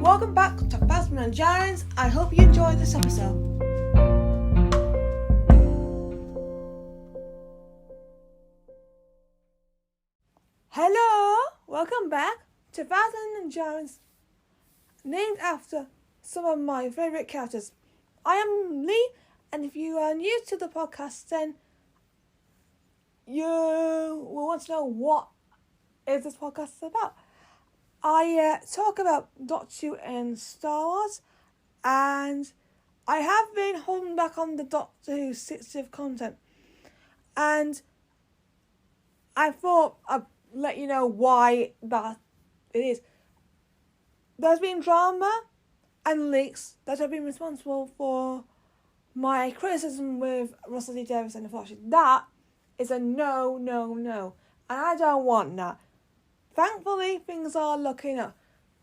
welcome back to Sabine and Giants. I hope you enjoyed this episode. Hello, welcome back to Sabine and Giants, named after some of my favourite characters. I am Leigh, and if you are new to the podcast, then you will want to know what is this podcast about. I talk about Doctor Who and Star Wars, and I have been holding back on the Doctor Who 60th content, and I thought I'd let you know why that it is. There's been drama and leaks that have been responsible for my criticism with Russell T Davies, and unfortunately that is a no, and I don't want that. Thankfully, things are looking up.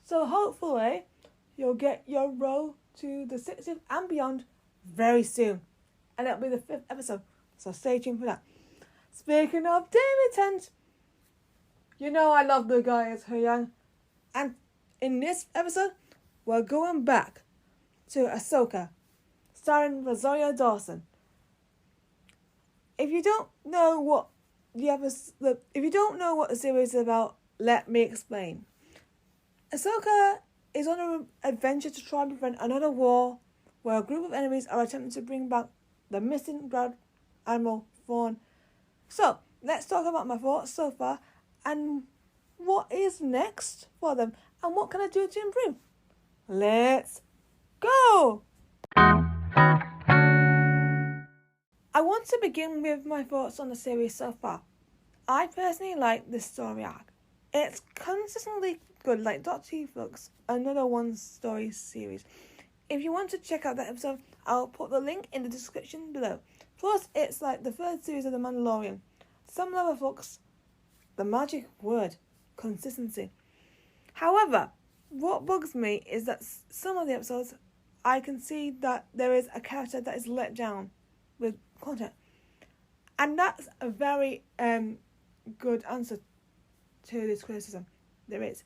So hopefully, you'll get your row to the 60th and beyond very soon. And it'll be the 5th episode. So stay tuned for that. Speaking of David Tennant, you know I love the guy as Hu Yang. And in this episode, we're going back to Ahsoka, starring Rosario Dawson. If you don't know what the series is about, let me explain. Ahsoka is on an adventure to try and prevent another war where a group of enemies are attempting to bring back the missing Grand Admiral Thrawn. So, let's talk about my thoughts so far and what is next for them and what can I do to improve. Let's go! I want to begin with my thoughts on the series so far. I personally like this story arc. It's consistently good, like Doctor Who Flux, another one-story series. If you want to check out that episode, I'll put the link in the description below. Plus, it's like the third series of The Mandalorian. Some level Flux, the magic word, consistency. However, what bugs me is that some of the episodes, I can see that there is a character that is let down with content. And that's a very good answer to this criticism. There is.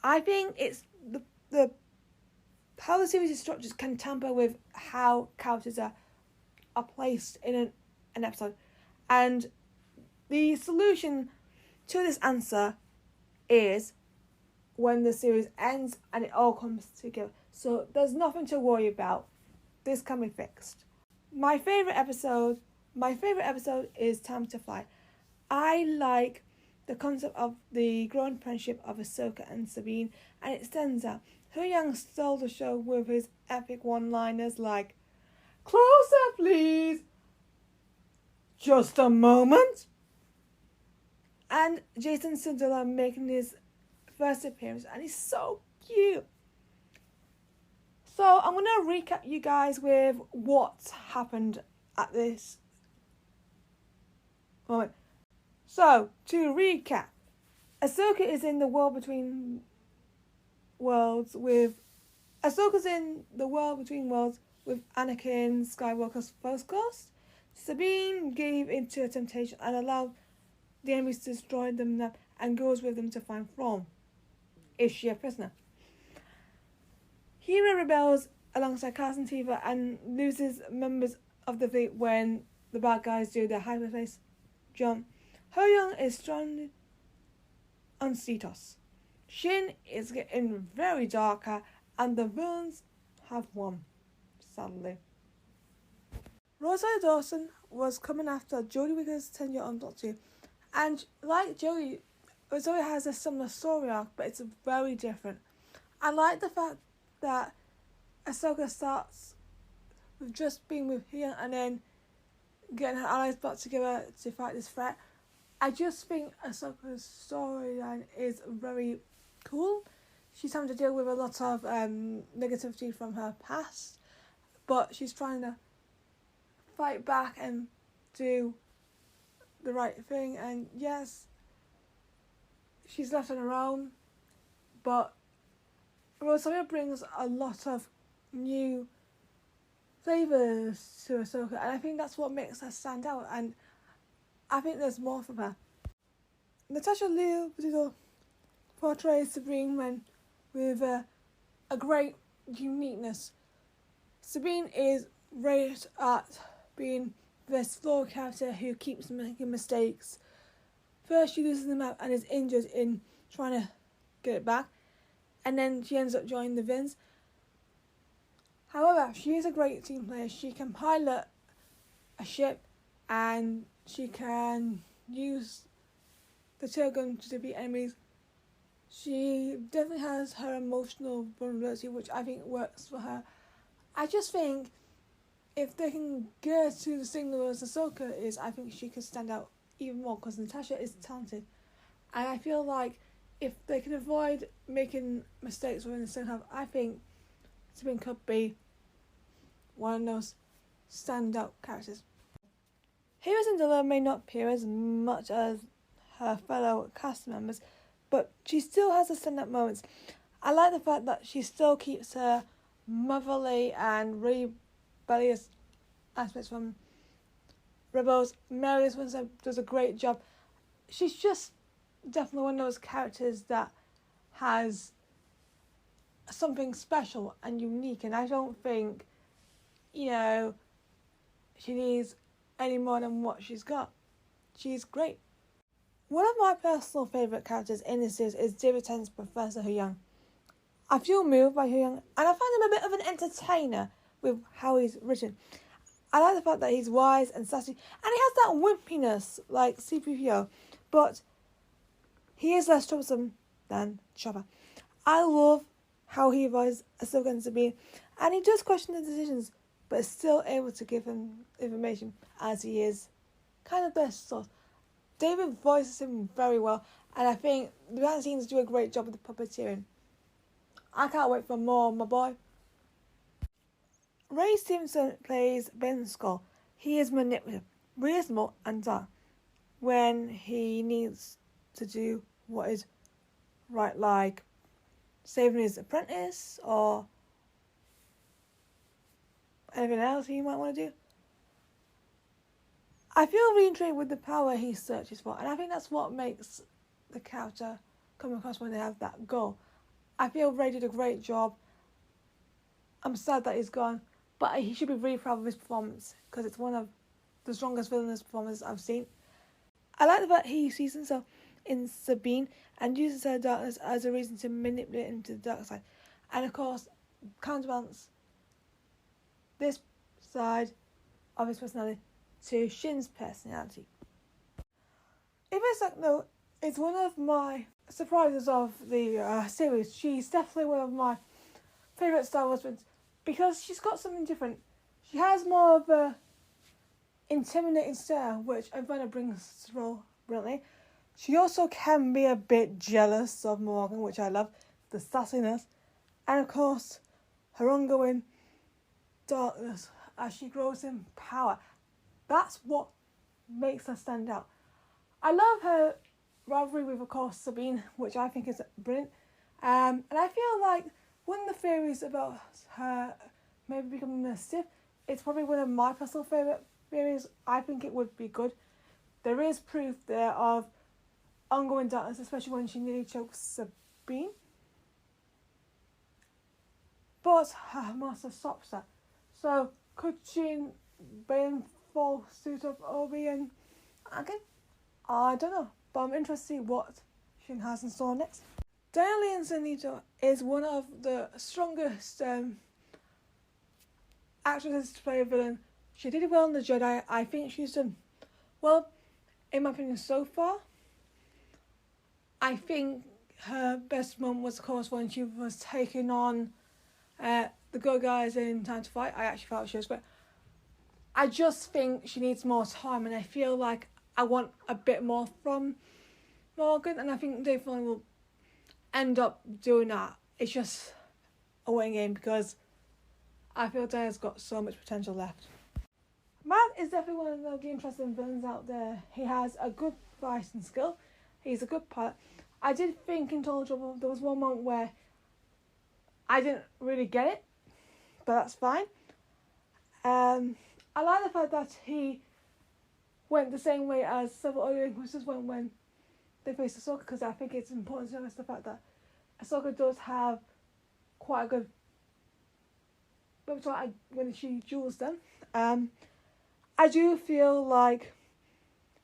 I think it's the how the series is structured can tamper with how characters are placed in an episode. And the solution to this answer is when the series ends and it all comes together. So there's nothing to worry about. This can be fixed. My favourite episode is Time to Fly. I like the concept of the growing friendship of Ahsoka and Sabine, and it stands out. Hu Yang stole the show with his epic one-liners like, "Closer, please! Just a moment!" And Jason Segel making his first appearance, and he's so cute. So I'm going to recap you guys with what's happened at this moment. So, to recap, Ahsoka is in the world between worlds with... Ahsoka's in the world between worlds with Anakin Skywalker's first ghost. Sabine gave into a temptation and allowed the enemies to destroy them and goes with them to find Thrawn. Is she a prisoner? Hera rebels alongside Carson Teva and loses members of the fleet when the bad guys do their hyperspace jump. Hu Yang is stranded on Cetos. Shin is getting very darker and the villains have won, sadly. Rosario Dawson was coming after Jodie Whittaker's tenure on Doctor Who, and like Jodie, Rosario has a similar story arc, but it's very different. I like the fact that Ahsoka starts with just being with Hien and then getting her allies back together to fight this threat. I just think Ahsoka's storyline is very cool. She's having to deal with a lot of negativity from her past, but she's trying to fight back and do the right thing. And yes, she's left on her own, but Rosario brings a lot of new flavours to Ahsoka, and I think that's what makes her stand out, and I think there's more from her. Natasha Liu portrays Sabine Wren with a great uniqueness. Sabine is great at being this flawed character who keeps making mistakes. First she loses the map and is injured in trying to get it back, and then she ends up joining the Vins. However, she is a great team player. She can pilot a ship and she can use the turret to defeat enemies. She definitely has her emotional vulnerability, which I think works for her. I just think if they can get to the same level as Ahsoka is, I think she could stand out even more, because Natasha is talented. And I feel like if they can avoid making mistakes within the second half, I think Sabine could be one of those standout characters. Heroes in Dilla may not appear as much as her fellow cast members, but she still has the standout moments. I like the fact that she still keeps her motherly and rebellious aspects from Rebels. Meredith Winston does a great job. She's just definitely one of those characters that has something special and unique, and I don't think, she needs any more than what she's got. She's great. One of my personal favourite characters in this series is David Tennant's Professor Young. I feel moved by Young, and I find him a bit of an entertainer with how he's written. I like the fact that he's wise and sassy, and he has that wimpiness like C-3PO, but he is less troublesome than Chopper. I love how he avoids Ahsoka and Sabine, and he does question the decisions, but is still able to give them information as he is kind of their source. David voices him very well, and I think the behind the scenes do a great job with the puppeteering. I can't wait for more, my boy. Ray Stevenson plays Ben Skull. He is manipulative, reasonable, and dark when he needs to do what is right, like saving his apprentice or anything else he might want to do. I feel really intrigued with the power he searches for, and I think that's what makes the character come across when they have that goal. I feel Ray did a great job. I'm sad that he's gone, but he should be really proud of his performance, because it's one of the strongest villainous performances I've seen. I like the fact he sees himself in Sabine and uses her darkness as a reason to manipulate him to the dark side. And of course, counterbalance this side of his personality to Shin's personality. Eva Sackno is one of my surprises of the series. She's definitely one of my favourite Star Wars fans because she's got something different. She has more of a intimidating stare, which Ivana brings to the role brilliantly. She also can be a bit jealous of Morgan, which I love, the sassiness, and of course her ongoing darkness as she grows in power. That's what makes her stand out. I love her rivalry with, of course, Sabine, which I think is brilliant. And I feel like one of the theories about her maybe becoming a Sith, it's probably one of my personal favourite theories. I think it would be good. There is proof there of ongoing darkness, especially when she nearly chokes Sabine. But her master stops her. So could Shin be in full suit of Obi and Anakin? I don't know, but I'm interested to see what Shin has in store next. Diana Zanito is one of the strongest actresses to play a villain. She did well in The Jedi. I think she's done well, in my opinion, so far. I think her best moment was, of course, when she was taking on the good guys in Time to Fight. I actually felt she was great. I just think she needs more time, and I feel like I want a bit more from Morgan, and I think Dave Filoni will end up doing that. It's just a waiting game because I feel Diana's got so much potential left. Matt is definitely one of the interesting villains out there. He has a good fighting skill. He's a good pilot. I did think in Total Trouble there was one moment where I didn't really get it, but that's fine. I like the fact that he went the same way as several other Inquisitors went when they faced Ahsoka, because I think it's important to notice the fact that Ahsoka does have quite a good when she duels them. I do feel like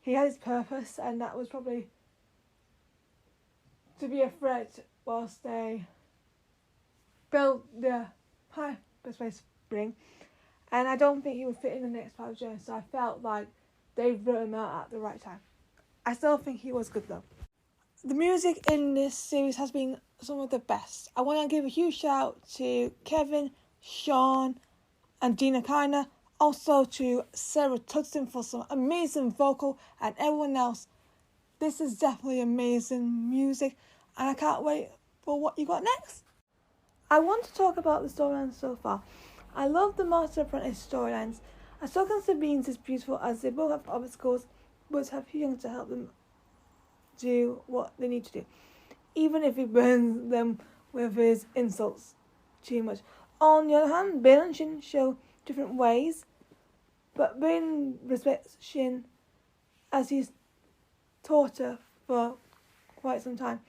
he had his purpose, and that was probably to be a threat whilst they built the hyperspace ring. And I don't think he would fit in the next part of Journey, so I felt like they wrote him out at the right time. I still think he was good though. The music in this series has been some of the best. I want to give a huge shout out to Kevin, Sean, and Dina Kiner. Also to Sarah Tudson for some amazing vocal, and everyone else. This is definitely amazing music, and I can't wait for what you got next. I want to talk about the storylines so far. I love the Master Apprentice storylines. Ahsoka and Sabine's is beautiful as they both have obstacles, but have Young to help them do what they need to do, even if he burns them with his insults too much. On the other hand, Ben and Shin show different ways, but Ben respects Shin as he's taught her for quite some time.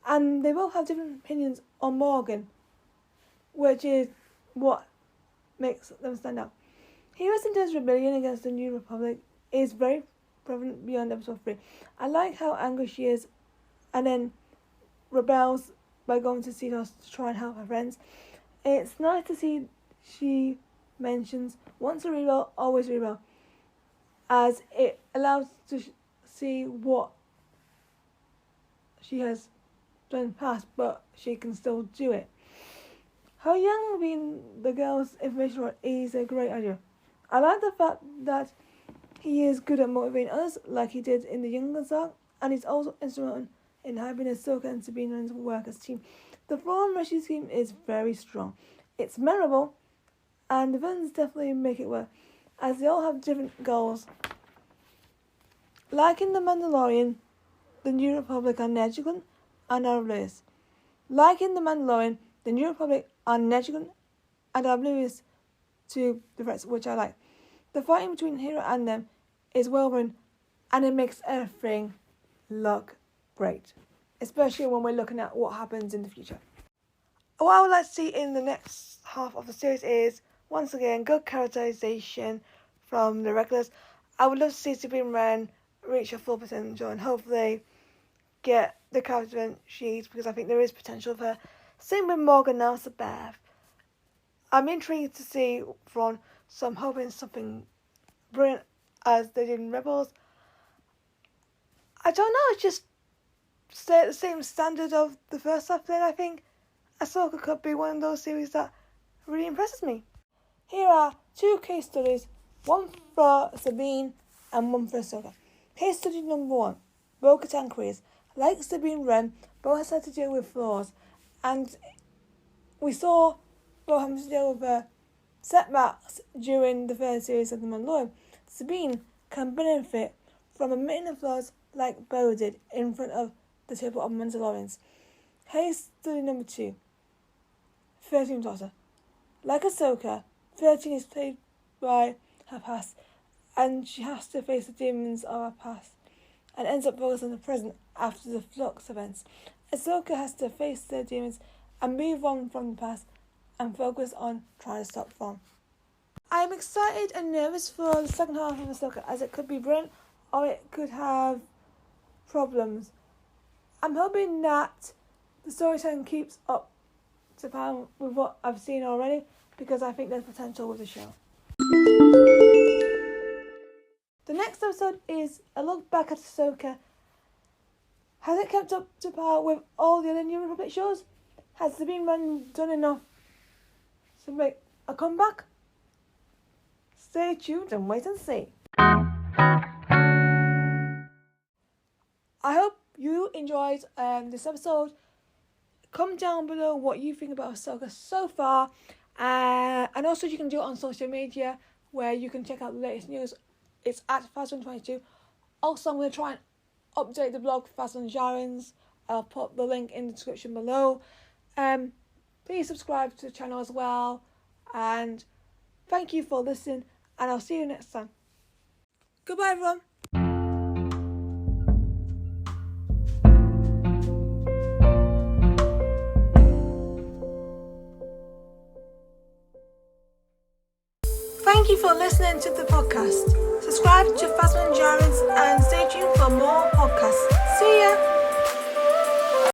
And they both have different opinions on Morgan, which is what makes them stand out. Hero Center's rebellion against the New Republic is very prevalent beyond episode 3. I like how angry she is and then rebels by going to Cedos to try and help her friends. It's nice to see she mentions once a rebel, always a rebel, as it allows to see what she has done in the past, but she can still do it. How Young being the girl's information rod is a great idea. I like the fact that he is good at motivating others, like he did in the Younger arc, and he's also instrumental in helping Ahsoka and Sabine Wren work as a team. The Fallen Rescue team is very strong. It's memorable, and the villains definitely make it work, as they all have different goals. Like in The Mandalorian, the New Republic are negligent and are oblivious. Like in The Mandalorian, the New Republic are negligent and are oblivious to the threats, which I like. The fighting between Hero and them is well run, and it makes everything look great, especially when we're looking at what happens in the future. What I would like to see in the next half of the series is, once again, good characterization from the regulars. I would love to see Sabine Wren reach her full potential and hopefully get the character development she needs, because I think there is potential for her. Same with Morgan now, Beth. I'm intrigued to see Thrawn, so I'm hoping something brilliant as they did in Rebels. I don't know, it's just stay at the same standard of the first half. Then I think Ahsoka could be one of those series that really impresses me. Here are 2 case studies, one for Sabine and one for Ahsoka. Case study number 1, Bo-Katan Kryze. Like Sabine Wren, Bo has had to deal with flaws, and we saw Bo having to deal with setbacks during the first series of The Mandalorian. Sabine can benefit from admitting the flaws like Bo did in front of the table of Mandalorians. Case study number 2, 13 Daughter. Like Ahsoka, 13 is played by her past, and she has to face the demons of her past and ends up focused on the present after the Flux events. Ahsoka has to face the demons and move on from the past and focus on trying to stop Thrawn. I am excited and nervous for the second half of Ahsoka, as it could be brilliant or it could have problems. I'm hoping that the storytelling keeps up to par with what I've seen already, because I think there's potential with the show. The next episode is a look back at Ahsoka. Has it kept up to par with all the other New Republic shows? Has Sabine Wren done enough to make a comeback? Stay tuned and wait and see. I hope you enjoyed this episode. Comment down below what you think about Ahsoka so far. And also you can do it on social media, where you can check out the latest news. It's at Faz122. Also, I'm going to try and update the blog Faz and Jarens. I'll put the link in the description below. Please subscribe to the channel as well. And thank you for listening. And I'll see you next time. Goodbye, everyone. Thank you for listening to the podcast. Subscribe to Phasma and Jarens and stay tuned for more